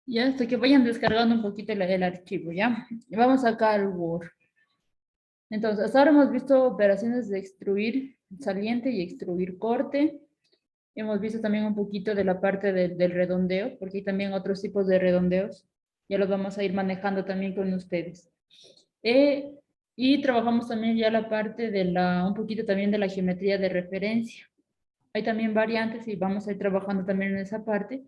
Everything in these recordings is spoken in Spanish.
Ya, hasta que vayan descargando un poquito el archivo, ¿ya? Y vamos acá al Word. Entonces, hasta ahora hemos visto operaciones de extruir saliente y extruir corte. Hemos visto también un poquito de la parte del redondeo, porque hay también otros tipos de redondeos. Ya los vamos a ir manejando también con ustedes. Eh, y trabajamos también ya la parte de un poquito también de la geometría de referencia. Hay también variantes y vamos a ir trabajando también en esa parte,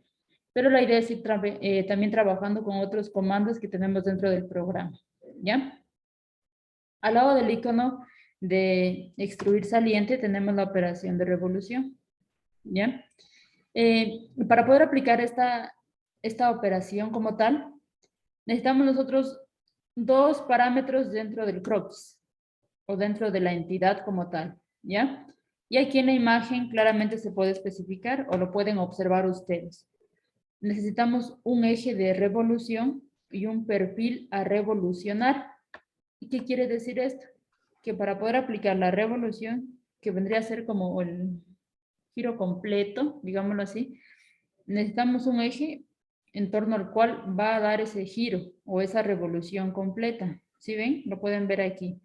pero la idea es ir también trabajando con otros comandos que tenemos dentro del programa, ¿ya? Al lado del icono de extruir saliente tenemos la operación de revolución, ¿ya? Para poder aplicar esta operación como tal, necesitamos nosotros dos parámetros dentro del croquis o dentro de la entidad como tal, ¿ya? Y aquí en la imagen claramente se puede especificar o lo pueden observar ustedes. Necesitamos un eje de revolución y un perfil a revolucionar. ¿Y qué quiere decir esto? Que para poder aplicar la revolución, que vendría a ser como el giro completo, digámoslo así, necesitamos un eje en torno al cual va a dar ese giro o esa revolución completa. ¿Sí ven? Lo pueden ver aquí.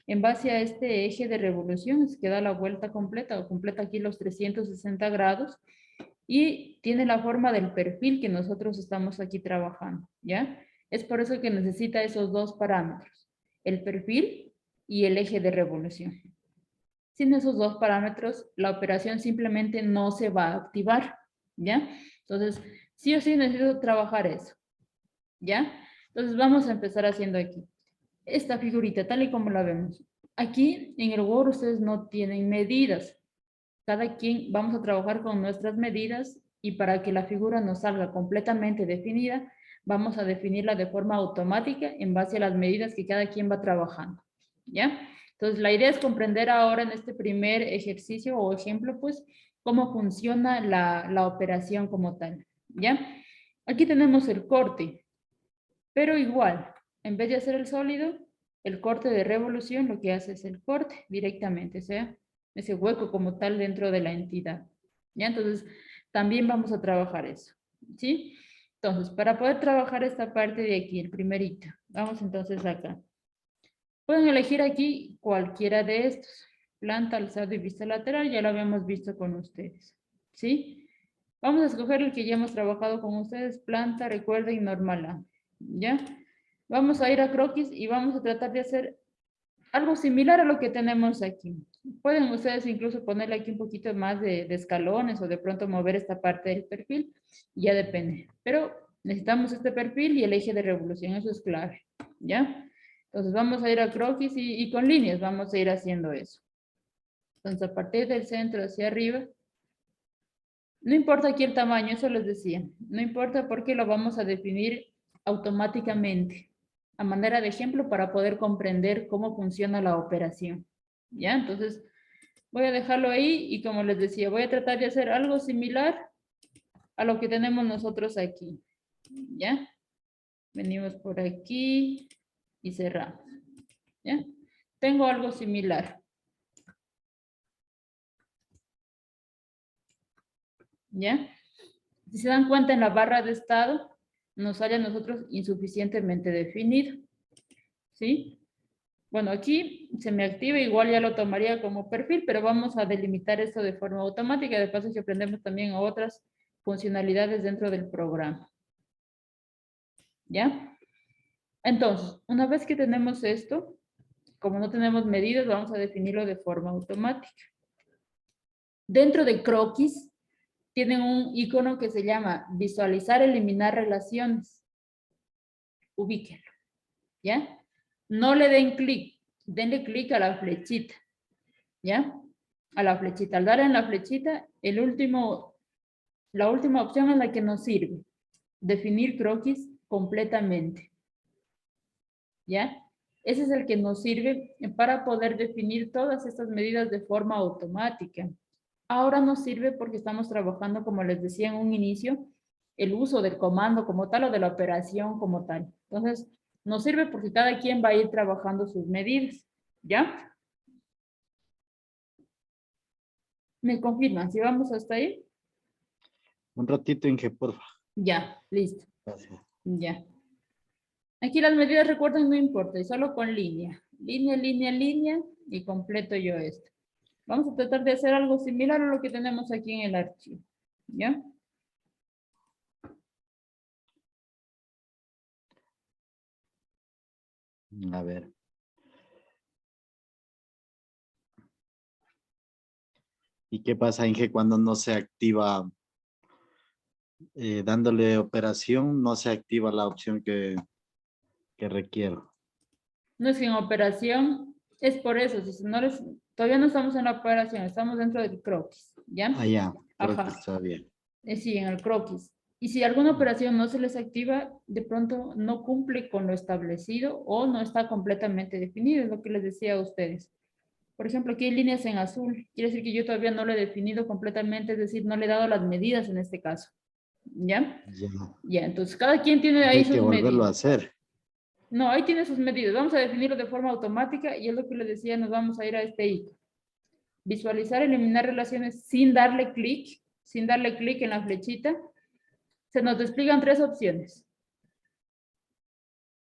En base a este eje de revolución es que da la vuelta completa o completa aquí los 360 grados y tiene la forma del perfil que nosotros estamos aquí trabajando, ¿ya? Es por eso que necesita esos dos parámetros, el perfil y el eje de revolución. Sin esos dos parámetros, la operación simplemente no se va a activar, ¿ya? Entonces, sí o sí necesito trabajar eso, ¿ya? Entonces, vamos a empezar haciendo aquí. Esta figurita, tal y como la vemos. Aquí en el Word ustedes no tienen medidas. Cada quien vamos a trabajar con nuestras medidas y para que la figura nos salga completamente definida, vamos a definirla de forma automática en base a las medidas que cada quien va trabajando, ¿ya? Entonces, la idea es comprender ahora en este primer ejercicio o ejemplo, pues, cómo funciona la operación como tal, ¿ya? Aquí tenemos el corte, pero igual, en vez de hacer el sólido, el corte de revolución lo que hace es el corte directamente, o sea, ese hueco como tal dentro de la entidad. ¿Ya? Entonces, también vamos a trabajar eso. ¿Sí? Entonces, para poder trabajar esta parte de aquí, el primerito, vamos entonces acá. Pueden elegir aquí cualquiera de estos. Planta, alzado y vista lateral, ya lo habíamos visto con ustedes. ¿Sí? Vamos a escoger el que ya hemos trabajado con ustedes, planta, recuerden, normal A. ¿Ya? Vamos a ir a croquis y vamos a tratar de hacer algo similar a lo que tenemos aquí. Pueden ustedes incluso ponerle aquí un poquito más de escalones o de pronto mover esta parte del perfil, ya depende. Pero necesitamos este perfil y el eje de revolución, eso es clave, ¿ya? Entonces vamos a ir a croquis y con líneas vamos a ir haciendo eso. Entonces a partir del centro hacia arriba, no importa aquí el tamaño, eso les decía, no importa porque lo vamos a definir automáticamente, a manera de ejemplo para poder comprender cómo funciona la operación. ¿Ya? Entonces, voy a dejarlo ahí y como les decía, voy a tratar de hacer algo similar a lo que tenemos nosotros aquí. ¿Ya? Venimos por aquí y cerramos. ¿Ya? Tengo algo similar. ¿Ya? Si se dan cuenta en la barra de estado, nos sale a nosotros insuficientemente definido. ¿Sí? Bueno, aquí se me activa, igual ya lo tomaría como perfil, pero vamos a delimitar esto de forma automática, de paso que aprendemos también otras funcionalidades dentro del programa. ¿Ya? Entonces, una vez que tenemos esto, como no tenemos medidas, vamos a definirlo de forma automática. Dentro de croquis, tienen un icono que se llama visualizar, eliminar relaciones. Ubíquenlo, ¿ya? No le den clic, denle clic a la flechita, ¿ya? A la flechita. Al dar en la flechita, la última opción es la que nos sirve. Definir croquis completamente, ¿ya? Ese es el que nos sirve para poder definir todas estas medidas de forma automática. Ahora nos sirve porque estamos trabajando, como les decía en un inicio, el uso del comando como tal o de la operación como tal. Entonces, nos sirve porque cada quien va a ir trabajando sus medidas, ¿ya? ¿Me confirman? ¿Si vamos hasta ahí? Un ratito, Inge, porfa. Ya, listo. Gracias. Ya. Aquí las medidas, recuerden, no importa, y solo con línea. Línea, línea, línea, y completo yo esto. Vamos a tratar de hacer algo similar a lo que tenemos aquí en el archivo. ¿Ya? A ver. ¿Y qué pasa, Inge, cuando no se activa, dándole operación, no se activa la opción que requiero? No es que en operación, es por eso, si no les, todavía no estamos en la operación, estamos dentro del croquis, ¿ya? Ah, ya, creo que Ajá, está bien. sí, en el croquis. Y si alguna operación no se les activa, de pronto no cumple con lo establecido o no está completamente definido, es lo que les decía a ustedes. Por ejemplo, aquí hay líneas en azul, quiere decir que yo todavía no lo he definido completamente, es decir, no le he dado las medidas en este caso, ¿ya? Ya. Ya, entonces cada quien tiene ahí Hay que sus volverlo a medidas. hacer. No, ahí tiene sus medidas. Vamos a definirlo de forma automática y es lo que les decía, nos vamos a ir a este icono. Visualizar, eliminar relaciones sin darle clic en la flechita. Se nos despliegan tres opciones.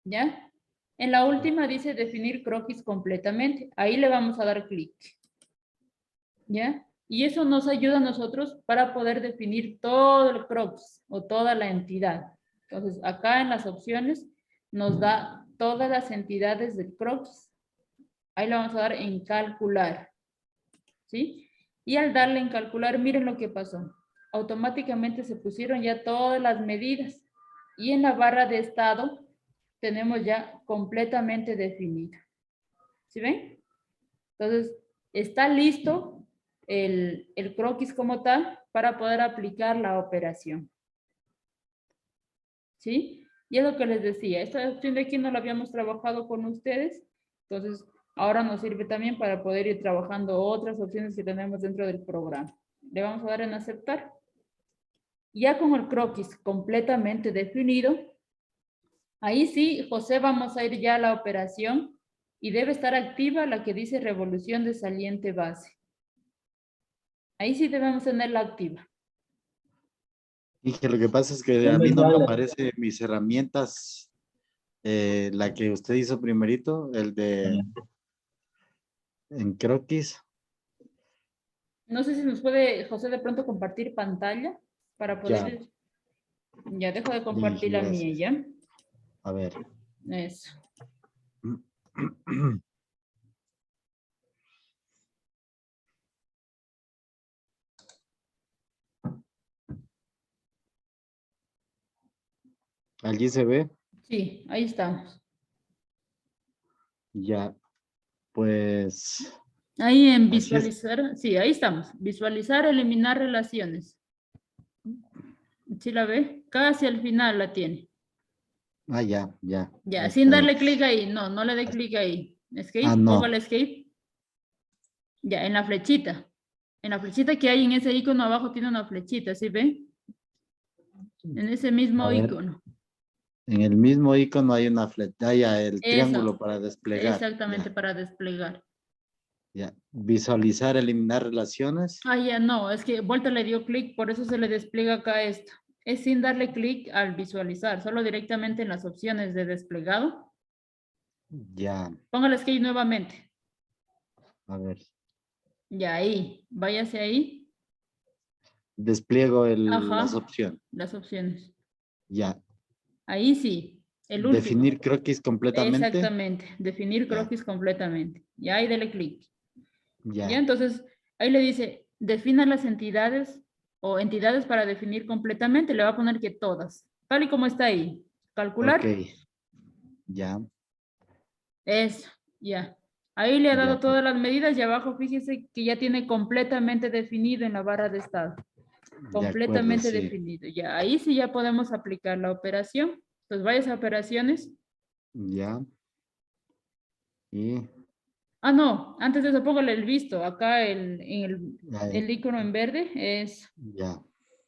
¿Ya? En la última dice definir croquis completamente. Ahí le vamos a dar clic. ¿Ya? Y eso nos ayuda a nosotros para poder definir todo el croquis o toda la entidad. Entonces, acá en las opciones nos da todas las entidades del croquis. Ahí le vamos a dar en calcular. ¿Sí? Y al darle en calcular, miren lo que pasó. Automáticamente se pusieron ya todas las medidas. Y en la barra de estado tenemos ya completamente definido. ¿Sí ven? Entonces, está listo el croquis como tal para poder aplicar la operación. ¿Sí? Y es lo que les decía, esta opción de aquí no la habíamos trabajado con ustedes, entonces ahora nos sirve también para poder ir trabajando otras opciones que tenemos dentro del programa. Le vamos a dar en aceptar. Ya con el croquis completamente definido, ahí sí, José, vamos a ir ya a la operación y debe estar activa la que dice revolución de saliente base. Ahí sí debemos tenerla activa. Inge, lo que pasa es que a mí no me aparecen mis herramientas, la que usted hizo primerito, el de en croquis. No sé si nos puede, José, de pronto compartir pantalla para Ya, poder... Ya dejo de ya, Inge, compartir la mía, gracias. ¿ya? A ver. Eso. Allí se ve. Sí, ahí estamos. Ya, pues Ahí en así es. visualizar, sí, ahí estamos. Visualizar, eliminar relaciones. ¿Sí la ve? Casi al final la tiene. Ah, ya, ya. Ya, Ahí sin está, ya. darle clic ahí. No, no le dé clic ahí. Ah, Escape, no. póngale escape. Ya, en la flechita. En la flechita que hay en ese icono abajo tiene una flechita, ¿sí ve? En ese A mismo ver, icono. en el mismo icono hay una flecha, ya, el triángulo Eso, para desplegar. exactamente Ya, para desplegar. ya. Visualizar, eliminar relaciones. Ah, ya no, es que Volta le dio clic, por eso se le despliega acá esto. Es sin darle clic al visualizar, solo directamente en las opciones de desplegado. Ya, Póngale escape nuevamente. a ver. Ya ahí, váyase ahí. Despliego las Ajá, opciones. las opciones. Ya. Ahí sí, el último. Definir croquis completamente. Exactamente, definir Ya, croquis completamente. Y ahí dele clic. Ya, ya. entonces, ahí le dice, defina las entidades o entidades para definir completamente. Le va a poner que todas, tal y como está ahí. Ok. Calcular. Ya, Eso, ya. Ahí le ha ya. dado todas las medidas y abajo fíjese que ya tiene completamente definido en la barra de estado. De acuerdo, Completamente sí. definido. Ya, ahí sí ya podemos aplicar la operación. Entonces vayas a operaciones. Ya. Y Ah, no, antes de eso póngale el visto. Acá en ya, el icono en verde es, ya.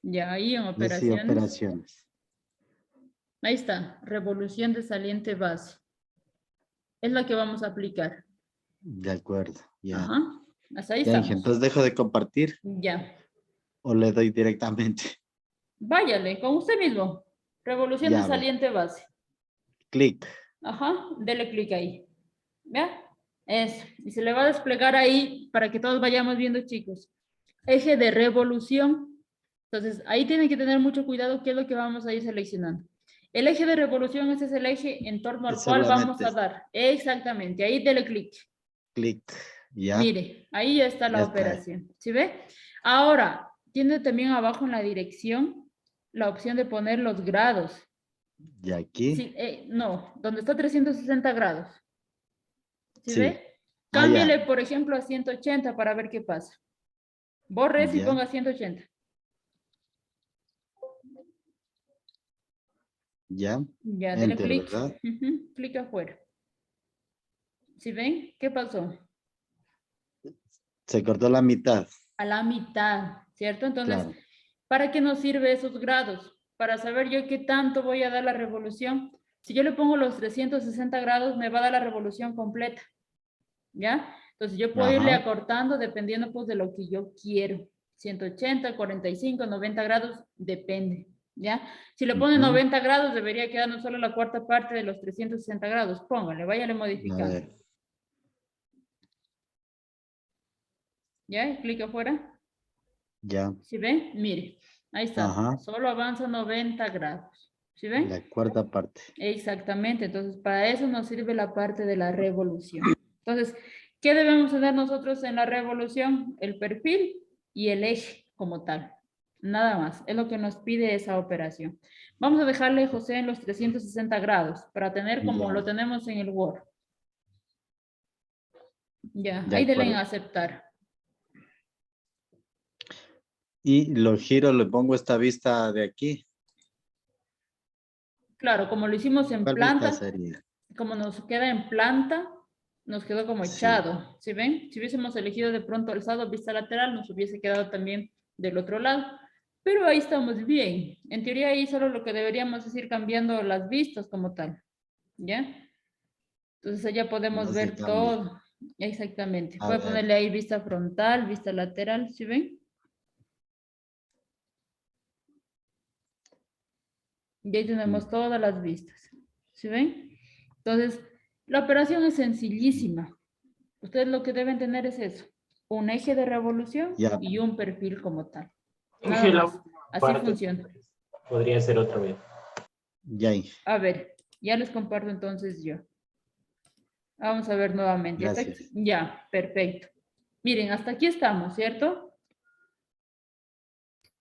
ya ahí en Y sí, operaciones. operaciones. Ahí está, revolución de saliente base. Es la que vamos a aplicar. De acuerdo, ya. Ajá, hasta ahí Ya dije, estamos. entonces dejo de compartir Ya. o le doy directamente. Váyale, con usted mismo. Revolución de Ya ve. saliente base. Clic. Ajá, dele clic ahí. ¿Vea? Eso. Y se le va a desplegar ahí para que todos vayamos viendo, chicos. Eje de revolución. Entonces, ahí tienen que tener mucho cuidado qué es lo que vamos a ir seleccionando. El eje de revolución, ese es el eje en torno al Es cual vamos solamente a dar. Exactamente, ahí dele clic. clic. Ya. Mire, ahí ya está la Ya está. operación. ¿Sí ve? Ahora, tiene también abajo en la dirección la opción de poner los grados. Y aquí. Sí, no, donde está 360 grados. ¿Sí Sí. ve? Ah, ya. Cámbiale, por ejemplo, a 180 para ver qué pasa. Borre y Ya. ponga 180. Ya. Ya, dele Enter, clic. ¿verdad? Clic afuera. ¿Sí ven? ¿Qué pasó? Se cortó la mitad. A la mitad, ¿cierto? Entonces, Claro. ¿para qué nos sirve esos grados? Para saber yo qué tanto voy a dar la revolución. Si yo le pongo los 360 grados, me va a dar la revolución completa. ¿Ya? Entonces, yo puedo irle Ajá. acortando dependiendo pues de lo que yo quiero. 180, 45, 90 grados, depende. ¿Ya? Si le pone Ujú. 90 grados, debería quedarnos solo la cuarta parte de los 360 grados. Póngale, váyale A modificando. ver. ¿Ya? Y clic afuera. Ya. ¿Sí ven? Mire, ahí está. Ajá. Solo avanza 90 grados. ¿Sí ven? La cuarta parte. Exactamente. Entonces, para eso nos sirve la parte de la revolución. Entonces, ¿qué debemos tener nosotros en la revolución? El perfil y el eje como tal. Nada más. Es lo que nos pide esa operación. Vamos a dejarle, José, en los 360 grados para tener como lo Ya. tenemos en el Word. Ya, De ahí denle en acuerdo. aceptar. Y lo giro, le pongo esta vista de aquí. Claro, como lo hicimos en ¿Cuál vista planta, sería? como nos queda en planta, nos quedó como Sí. echado, ¿sí ven? Si hubiésemos elegido de pronto alzado vista lateral, nos hubiese quedado también del otro lado. Pero ahí estamos bien. En teoría ahí solo lo que deberíamos es ir cambiando las vistas como tal, ¿ya? Entonces allá podemos No se ver cambia. todo. Exactamente. A Voy a ver. ponerle ahí vista frontal, vista lateral, ¿sí ven? Y ahí Mm, tenemos todas las vistas, ¿sí ven? Entonces, la operación es sencillísima. Ustedes lo que deben tener es eso, un eje de revolución ya. y un perfil como tal. Nada Dije la más. última Así parte, funciona. podría ser otra vez. Ya. A ver, ya les comparto entonces yo. Vamos a ver nuevamente. Hasta aquí. Gracias. Ya, perfecto. Miren, hasta aquí estamos, ¿cierto?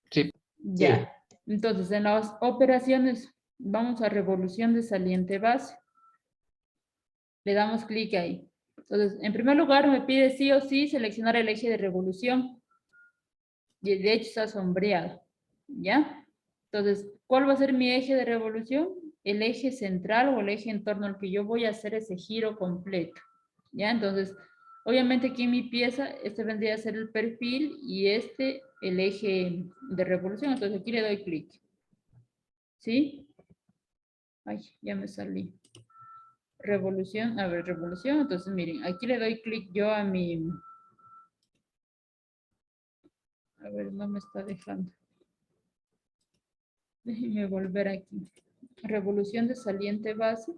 Sí. Ya. Entonces, en las operaciones, vamos a revolución de saliente base. Le damos clic ahí. Entonces, en primer lugar, me pide sí o sí seleccionar el eje de revolución. Y de hecho está sombreado. ¿Ya? Entonces, ¿cuál va a ser mi eje de revolución? El eje central o el eje en torno al que yo voy a hacer ese giro completo. ¿Ya? Entonces, obviamente aquí en mi pieza, este vendría a ser el perfil y este el eje de revolución. Entonces aquí le doy clic. ¿Sí? Ay, ya me salí. Revolución, a ver, revolución. Entonces, miren, aquí le doy clic yo a mi... A ver, no me está dejando. Déjenme volver aquí. Revolución de saliente base.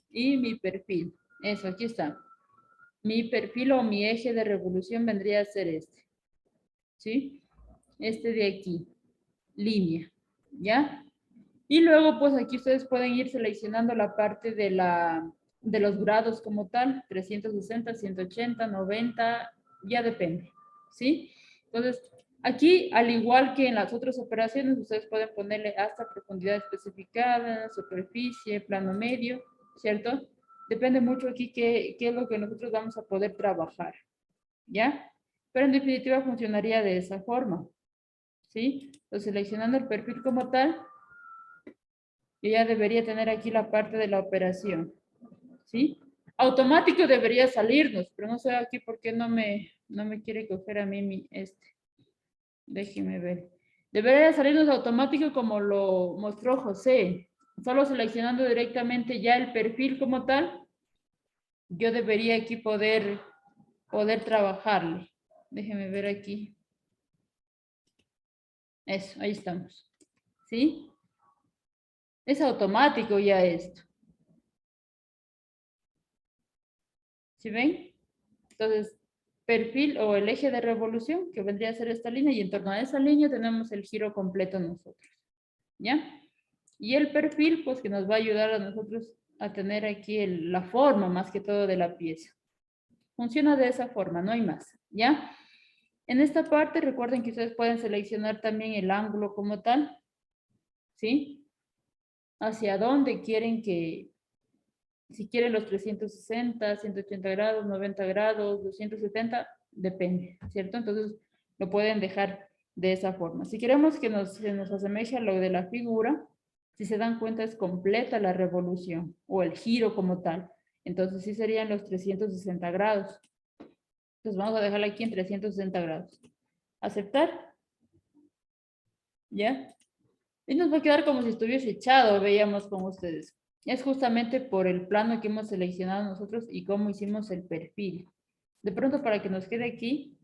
Y mi perfil. Eso, aquí está. Mi perfil o mi eje de revolución vendría a ser este. ¿Sí? Este de aquí. Línea. ¿Ya? Y luego, pues aquí ustedes pueden ir seleccionando la parte de los grados como tal. 360, 180, 90, ya depende. ¿Sí? Entonces, aquí, al igual que en las otras operaciones, ustedes pueden ponerle hasta profundidad especificada, superficie, plano medio, ¿cierto? Depende mucho aquí qué es lo que nosotros vamos a poder trabajar, ¿ya? Pero en definitiva funcionaría de esa forma, ¿sí? Entonces, seleccionando el perfil como tal, yo ya debería tener aquí la parte de la operación, ¿sí? Automático debería salirnos, pero no sé aquí por qué no me quiere coger a mí este. Déjeme ver. Debería salirnos automático como lo mostró José. Solo seleccionando directamente ya el perfil como tal, yo debería aquí poder trabajarle. Déjeme ver aquí. Eso, ahí estamos. ¿Sí? Es automático ya esto. ¿Sí ven? Entonces, perfil o el eje de revolución, que vendría a ser esta línea, y en torno a esa línea tenemos el giro completo nosotros. ¿Ya? Y el perfil, pues que nos va a ayudar a nosotros a tener aquí la forma más que todo de la pieza. Funciona de esa forma, no hay más. ¿Ya? En esta parte, recuerden que ustedes pueden seleccionar también el ángulo como tal. ¿Sí? Hacia dónde quieren que, si quieren los 360, 180 grados, 90 grados, 270, depende, ¿cierto? Entonces lo pueden dejar de esa forma. Si queremos que se nos asemeje a lo de la figura, si se dan cuenta es completa la revolución o el giro como tal. Entonces sí serían los 360 grados. Entonces vamos a dejarla aquí en 360 grados. ¿Aceptar? ¿Ya? Y nos va a quedar como si estuviese echado, veíamos con ustedes. Es justamente por el plano que hemos seleccionado nosotros y cómo hicimos el perfil. De pronto, para que nos quede aquí,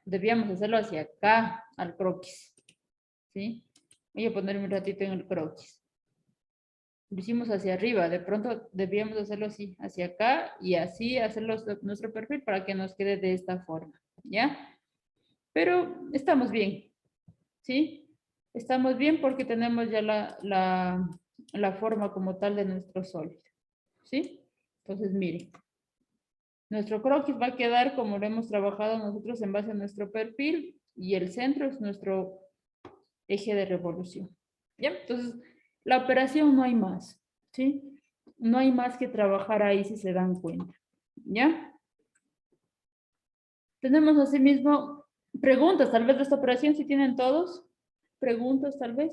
debíamos hacerlo hacia acá, al croquis. ¿Sí? Voy a ponerme un ratito en el croquis. Lo hicimos hacia arriba, de pronto debíamos hacerlo así, hacia acá y así hacerlo nuestro perfil para que nos quede de esta forma. ¿Ya? Pero estamos bien. ¿Sí? Estamos bien porque tenemos ya la forma como tal de nuestro sólido. ¿Sí? Entonces, miren. Nuestro croquis va a quedar como lo hemos trabajado nosotros en base a nuestro perfil y el centro es nuestro eje de revolución. ¿Ya? Entonces, la operación no hay más. ¿Sí? No hay más que trabajar ahí si se dan cuenta. ¿Ya? Tenemos asimismo preguntas tal vez de esta operación, si tienen todos. Preguntas tal vez.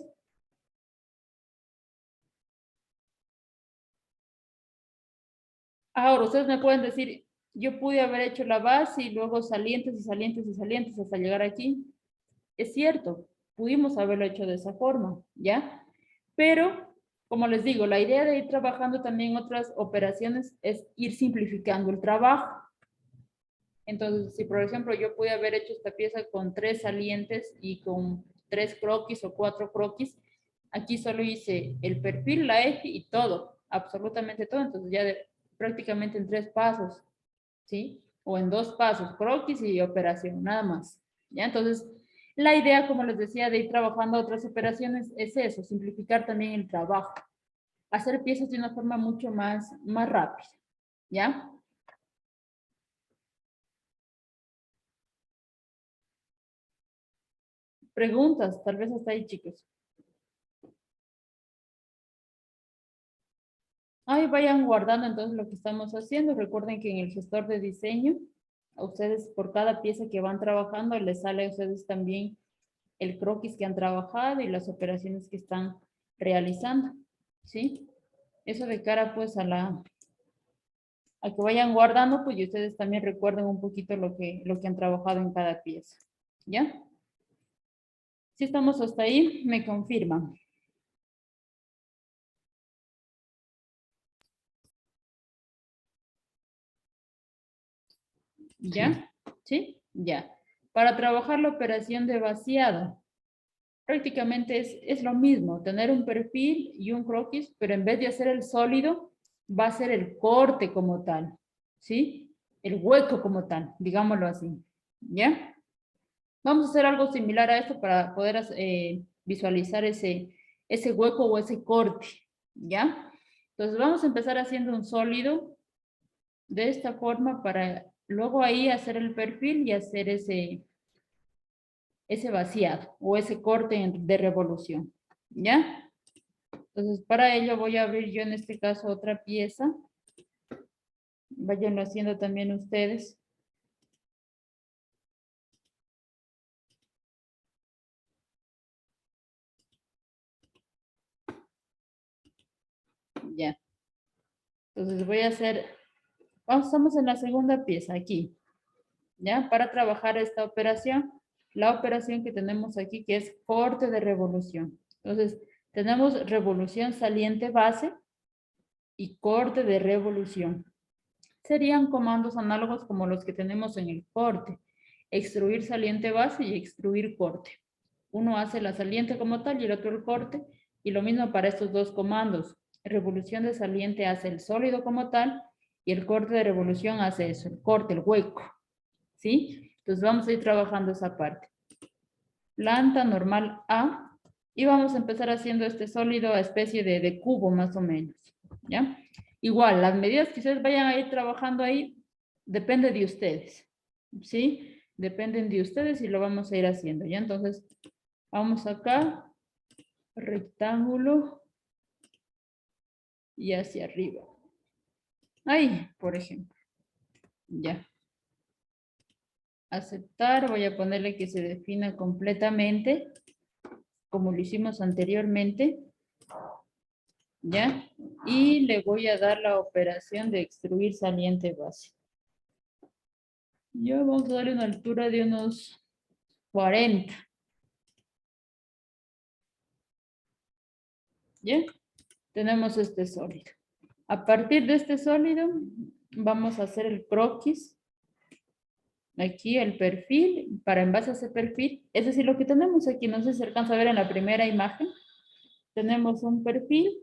Ahora, ustedes me pueden decir, yo pude haber hecho la base y luego salientes y salientes y salientes hasta llegar aquí. Es cierto, pudimos haberlo hecho de esa forma, ¿ya? Pero, como les digo, la idea de ir trabajando también otras operaciones es ir simplificando el trabajo. Entonces, si por ejemplo yo pude haber hecho esta pieza con 3 salientes y con 3 croquis o 4 croquis, aquí solo hice el perfil, la eje y todo, absolutamente todo. Entonces ya prácticamente en 3 pasos, ¿sí? O en 2 pasos, croquis y operación, nada más. ¿Ya? Entonces, la idea, como les decía, de ir trabajando otras operaciones es eso, simplificar también el trabajo. Hacer piezas de una forma mucho más rápida. ¿Ya? Preguntas, tal vez hasta ahí, chicos. Ahí vayan guardando entonces lo que estamos haciendo. Recuerden que en el gestor de diseño, a ustedes por cada pieza que van trabajando, les sale a ustedes también el croquis que han trabajado y las operaciones que están realizando. ¿Sí? Eso de cara pues a que vayan guardando, pues y ustedes también recuerden un poquito lo que han trabajado en cada pieza. ¿Ya? Si estamos hasta ahí, me confirman. ¿Ya? ¿Sí? Ya. Para trabajar la operación de vaciado, prácticamente es lo mismo, tener un perfil y un croquis, pero en vez de hacer el sólido, va a ser el corte como tal, ¿sí? El hueco como tal, digámoslo así, ¿ya? Vamos a hacer algo similar a esto para poder visualizar ese hueco o ese corte, ¿ya? Entonces vamos a empezar haciendo un sólido de esta forma para luego ahí hacer el perfil y hacer ese vaciado o ese corte de revolución, ¿ya? Entonces, para ello voy a abrir yo en este caso otra pieza. Váyanlo haciendo también ustedes. Ya. Entonces voy a hacer, estamos en la segunda pieza aquí, ¿ya? Para trabajar esta operación, la operación que tenemos aquí que es corte de revolución. Entonces, tenemos revolución saliente base y corte de revolución. Serían comandos análogos como los que tenemos en el corte. Extruir saliente base y extruir corte. Uno hace la saliente como tal y el otro el corte. Y lo mismo para estos dos comandos. Revolución de saliente hace el sólido como tal y el corte de revolución hace eso, el corte, el hueco. ¿Sí? Entonces vamos a ir trabajando esa parte. Planta normal A. Y vamos a empezar haciendo este sólido a especie de cubo más o menos. ¿Ya? Igual, las medidas que ustedes vayan a ir trabajando ahí, depende de ustedes. ¿Sí? Dependen de ustedes y lo vamos a ir haciendo. ¿Ya? Entonces, vamos acá. Rectángulo. Y hacia arriba. Ahí, por ejemplo. Ya. Aceptar. Voy a ponerle que se defina completamente, como lo hicimos anteriormente. ¿Ya? Y le voy a dar la operación de extruir saliente base. Ya vamos a darle una altura de unos 40. ¿Ya? Tenemos este sólido. A partir de este sólido, vamos a hacer el croquis. Aquí el perfil, para en base a ese perfil, es decir, lo que tenemos aquí, no sé si se alcanza a ver en la primera imagen, tenemos un perfil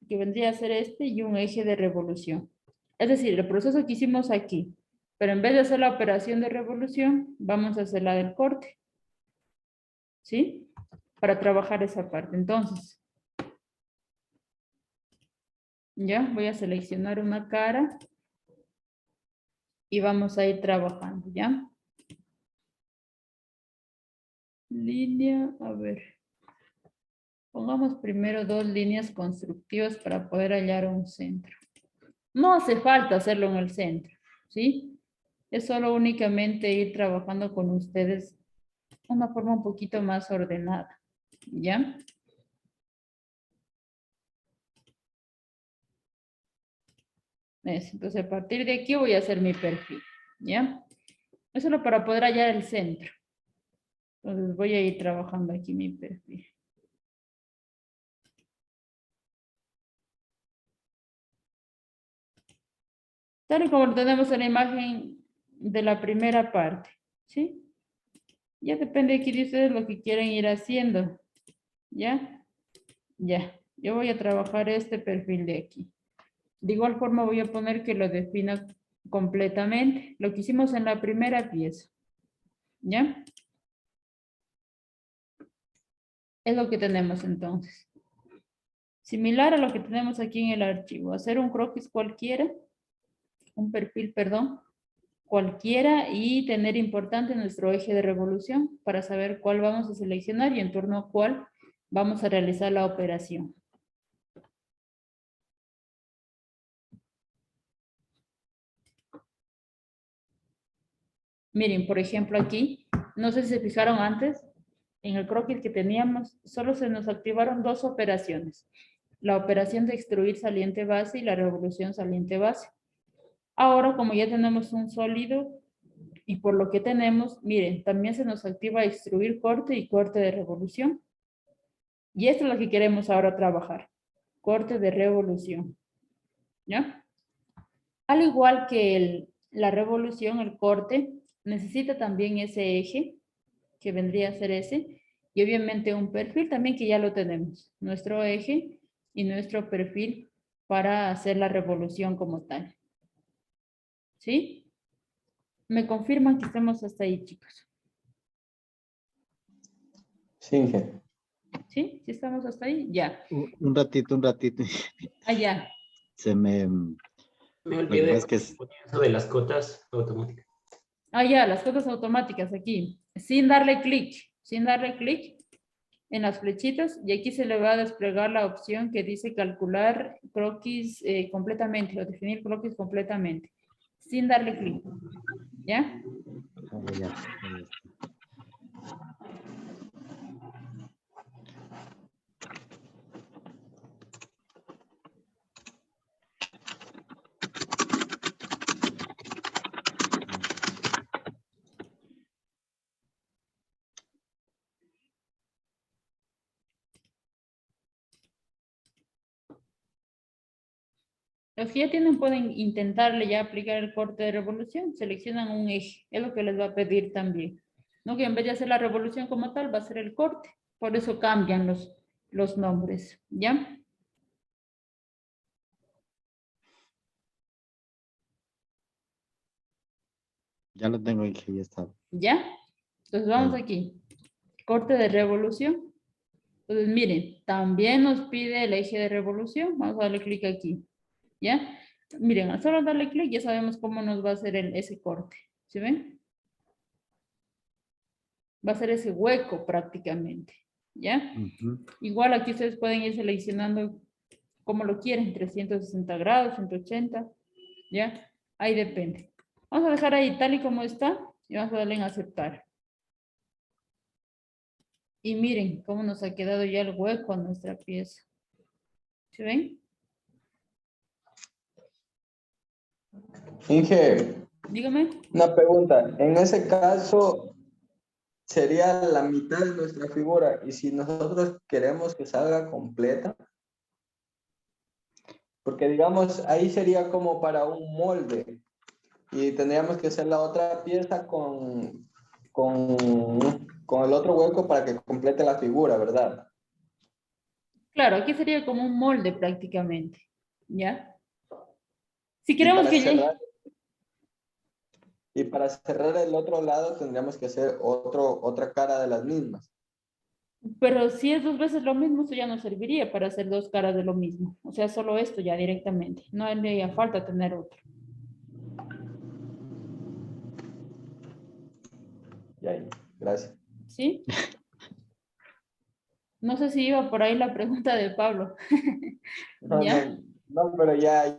que vendría a ser este y un eje de revolución. Es decir, el proceso que hicimos aquí, pero en vez de hacer la operación de revolución, vamos a hacer la del corte. ¿Sí? Para trabajar esa parte. Entonces, ya voy a seleccionar una cara y vamos a ir trabajando, ¿ya? Línea, a ver. Pongamos primero dos líneas constructivas para poder hallar un centro. No hace falta hacerlo en el centro, ¿sí? Es solo únicamente ir trabajando con ustedes de una forma un poquito más ordenada, ¿ya? Entonces, a partir de aquí voy a hacer mi perfil, ¿ya? Es solo para poder hallar el centro. Entonces, voy a ir trabajando aquí mi perfil. Tal y como lo tenemos en la imagen de la primera parte, ¿sí? Ya depende aquí de ustedes lo que quieren ir haciendo, ¿ya? Ya, yo voy a trabajar este perfil de aquí. De igual forma voy a poner que lo defina completamente, lo que hicimos en la primera pieza, ¿ya? Es lo que tenemos entonces. Similar a lo que tenemos aquí en el archivo, hacer un croquis cualquiera, un perfil, perdón, cualquiera y tener importante nuestro eje de revolución para saber cuál vamos a seleccionar y en torno a cuál vamos a realizar la operación. Miren, por ejemplo aquí, no sé si se fijaron antes, en el croquis que teníamos, solo se nos activaron dos operaciones. La operación de extruir saliente base y la revolución saliente base. Ahora, como ya tenemos un sólido, y por lo que tenemos, miren, también se nos activa extruir corte y corte de revolución. Y esto es lo que queremos ahora trabajar. Corte de revolución. ¿Ya? Al igual que la revolución, el corte, necesita también ese eje, que vendría a ser ese, y obviamente un perfil también que ya lo tenemos. Nuestro eje y nuestro perfil para hacer la revolución como tal. ¿Sí? Me confirman que estemos hasta ahí, chicos. Sí, Inge. ¿Sí? ¿Sí estamos hasta ahí? Ya. Un ratito. Ah, ya. Se me... Me Lo que olvidé pasa es que eso de las cotas automáticas. Ah, ya, las cotas automáticas aquí. Sin darle clic. Sin darle clic en las flechitas. Y aquí se le va a desplegar la opción que dice calcular croquis completamente. O definir croquis completamente. Sin darle clic. ¿Ya? ya. Los que ya tienen pueden intentarle ya aplicar el corte de revolución. Seleccionan un eje. Es lo que les va a pedir también. ¿no? Que en vez de hacer la revolución como tal, va a ser el corte. Por eso cambian los nombres, ¿ya? Ya lo tengo aquí, ya está. ¿Ya? Entonces vamos Ahí. aquí. Corte de revolución. Entonces miren, también nos pide el eje de revolución. Vamos a darle clic aquí. ¿Ya? Miren, al solo darle clic ya sabemos cómo nos va a hacer ese corte. ¿Sí ven? Va a ser ese hueco prácticamente. ¿Ya? Ujú. Igual aquí ustedes pueden ir seleccionando como lo quieren, 360 grados, 180. ¿Ya? Ahí depende. Vamos a dejar ahí tal y como está y vamos a darle en aceptar. Y miren cómo nos ha quedado ya el hueco a nuestra pieza. ¿Se ven? Inge, Dígame. una pregunta. En ese caso, sería la mitad de nuestra figura. Y si nosotros queremos que salga completa, porque digamos, ahí sería como para un molde. Y tendríamos que hacer la otra pieza con el otro hueco para que complete la figura, ¿verdad? Claro, aquí sería como un molde prácticamente. ¿Ya? Si Y queremos para que cerrar, llegue. y para cerrar el otro lado tendríamos que hacer otra cara de las mismas. Pero si es 2 veces lo mismo, eso ya no serviría para hacer 2 caras de lo mismo. O sea, solo esto ya directamente. No haría falta tener otro. Y ahí, gracias. ¿Sí? No sé si iba por ahí la pregunta de Pablo. No, ¿Ya? no, no, pero ya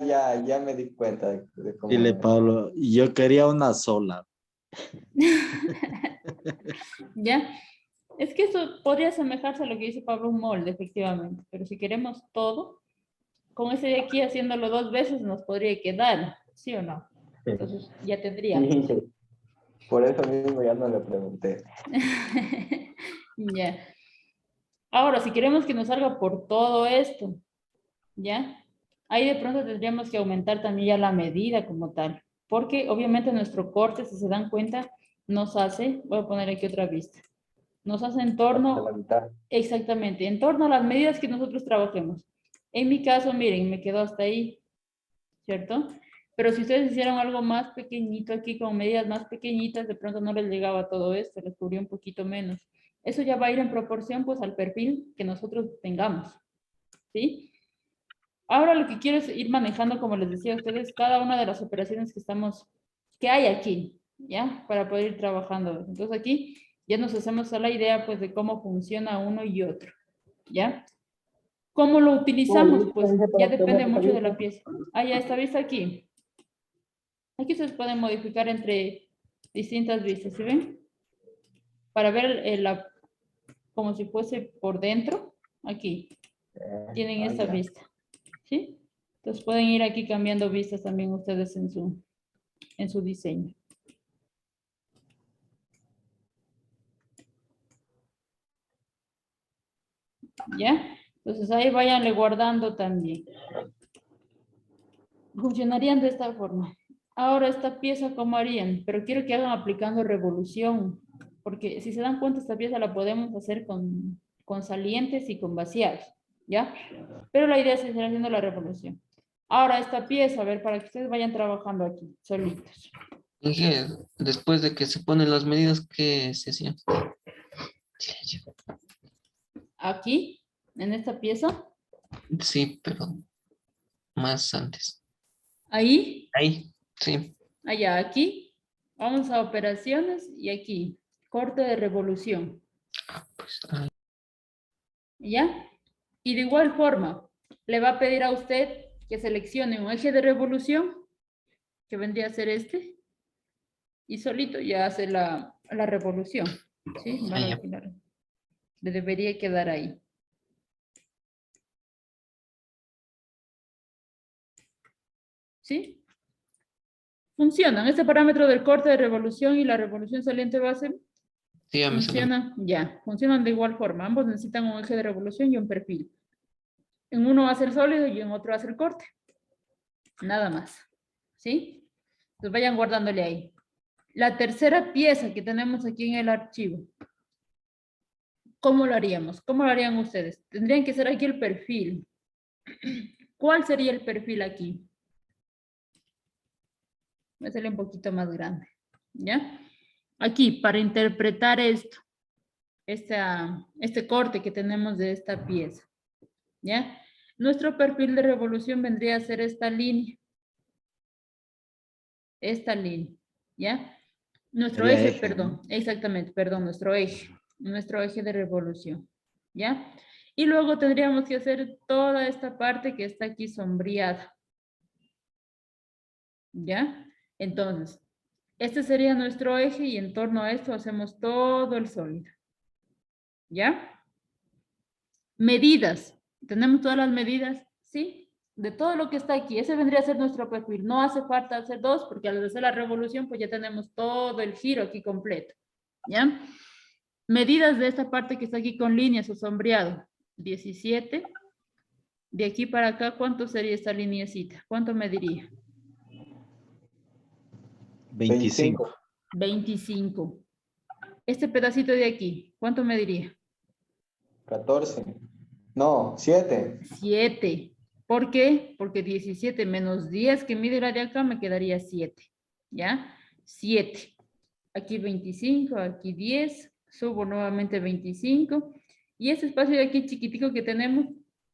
me di cuenta de cómo Dile, era. Pablo, yo quería una sola. ¿Ya? Es que eso podría asemejarse a lo que dice Pablo, un molde, efectivamente. Pero si queremos todo, con ese de aquí haciéndolo 2 veces nos podría quedar, ¿sí o no? Entonces ya tendríamos. Sí, por eso mismo ya no le pregunté. Ya. Ahora, si queremos que nos salga por todo esto, ¿ya? Ahí de pronto tendríamos que aumentar también ya la medida como tal, porque obviamente nuestro corte, si se dan cuenta, nos hace, voy a poner aquí otra vista, nos hace en Hasta la torno, mitad. exactamente, en torno a las medidas que nosotros trabajemos. En mi caso, miren, me quedó hasta ahí, ¿cierto? Pero si ustedes hicieron algo más pequeñito aquí, con medidas más pequeñitas, de pronto no les llegaba todo esto, les cubría un poquito menos. Eso ya va a ir en proporción, pues, al perfil que nosotros tengamos, ¿sí? Ahora lo que quiero es ir manejando, como les decía a ustedes, cada una de las operaciones que hay aquí, ¿ya? Para poder ir trabajando. Entonces aquí ya nos hacemos a la idea, pues, de cómo funciona uno y otro, ¿ya? ¿Cómo lo Oh, utilizamos? listo, Pues Inge, ya para que me depende mucho de revise. la pieza. Ah, ya está vista aquí. Aquí ustedes pueden modificar entre distintas vistas, ¿sí ven? Para ver como si fuese por dentro, aquí tienen esta Ya. vista, ¿sí? Entonces pueden ir aquí cambiando vistas también ustedes en su diseño. ¿Ya? Entonces ahí váyanle guardando también. Funcionarían de esta forma. Ahora esta pieza, ¿cómo harían? Pero quiero que hagan aplicando revolución, porque si se dan cuenta, esta pieza la podemos hacer con salientes y con vaciados, ¿ya? Pero la idea es seguir haciendo la revolución. Ahora esta pieza, a ver, para que ustedes vayan trabajando aquí, solitos. Inge, después de que se ponen las medidas, ¿qué se hacía? Aquí, en esta pieza, Sí, pero más antes. ahí, Ahí, sí. allá, aquí, vamos a operaciones y aquí, corte de revolución, Pues, ahí. ¿ya? Y de igual forma, le va a pedir a usted que seleccione un eje de revolución, que vendría a ser este, y solito ya hace la revolución, ¿sí? Van a Ahí, alquilar. Le debería quedar ahí. ¿Sí? Funcionan. Este parámetro del corte de revolución y la revolución saliente base sí, ya me salió. funcionan ya. Funcionan de igual forma. Ambos necesitan un eje de revolución y un perfil. En uno va a ser sólido y en otro va a ser corte. Nada más. ¿Sí? Entonces vayan guardándole ahí. la tercera pieza que tenemos aquí en el archivo. ¿Cómo lo haríamos? ¿Cómo lo harían ustedes? Tendrían que ser aquí el perfil. ¿Cuál sería el perfil aquí? Voy a hacerle un poquito más grande. ¿Ya? Aquí, para interpretar esto, este corte que tenemos de esta pieza. ¿Ya? Nuestro perfil de revolución vendría a ser esta línea. Esta línea. ¿Ya? Nuestro Sería eje, eje, perdón. ¿no? Exactamente, perdón, nuestro eje de revolución. ¿Ya? Y luego tendríamos que hacer toda esta parte que está aquí sombreada. ¿Ya? Entonces, este sería nuestro eje y en torno a esto hacemos todo el sólido. ¿Ya? Medidas. ¿Tenemos todas las medidas? Sí. De todo lo que está aquí. Ese vendría a ser nuestro perfil. No hace falta hacer dos porque al hacer la revolución pues ya tenemos todo el giro aquí completo. ¿Ya? Medidas de esta parte que está aquí con líneas o sombreado. 17. De aquí para acá, ¿cuánto sería esta lineecita? ¿Cuánto mediría? 25. 25. Este pedacito de aquí, ¿cuánto mediría? 14. No, 7. 7. ¿Por qué? Porque 17 menos 10 que mide la de acá me quedaría 7. ¿Ya? 7. Aquí 25, aquí 10. Subo nuevamente 25. Y este espacio de aquí chiquitico que tenemos,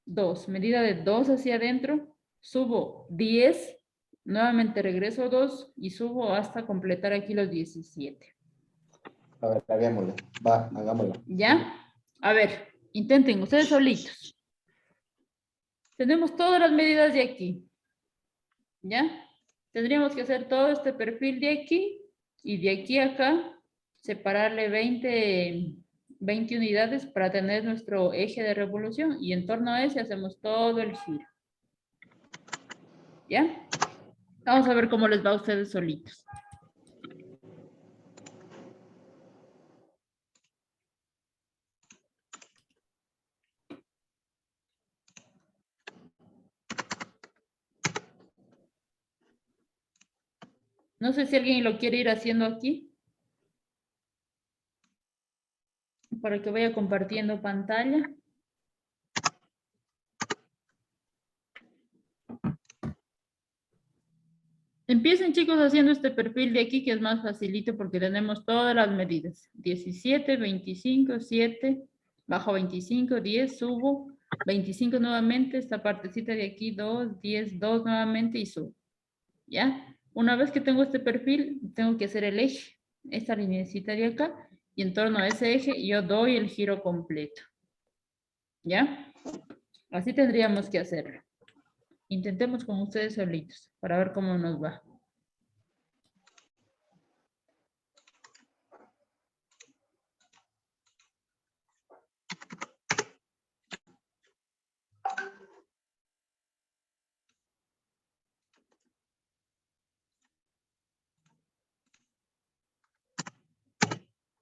2. Medida de 2 hacia adentro. Subo 10. Nuevamente regreso 2 y subo hasta completar aquí los 17. A ver, hagámoslo. Va, hagámoslo. ¿Ya? A ver, intenten ustedes solitos. Tenemos todas las medidas de aquí. ¿Ya? Tendríamos que hacer todo este perfil de aquí y de aquí a acá separarle 20 unidades para tener nuestro eje de revolución y en torno a ese hacemos todo el giro. ¿Ya? Vamos a ver cómo les va a ustedes solitos. No sé si alguien lo quiere ir haciendo aquí. Para que vaya compartiendo pantalla. Empiecen, chicos, haciendo este perfil de aquí, que es más facilito porque tenemos todas las medidas. 17, 25, 7, bajo 25, 10, subo, 25 nuevamente, esta partecita de aquí, 2, 10, 2 nuevamente y subo. ¿Ya? Una vez que tengo este perfil, tengo que hacer el eje, esta lineecita de acá, y en torno a ese eje yo doy el giro completo. ¿Ya? Así tendríamos que hacerlo. Intentemos con ustedes solitos para ver cómo nos va.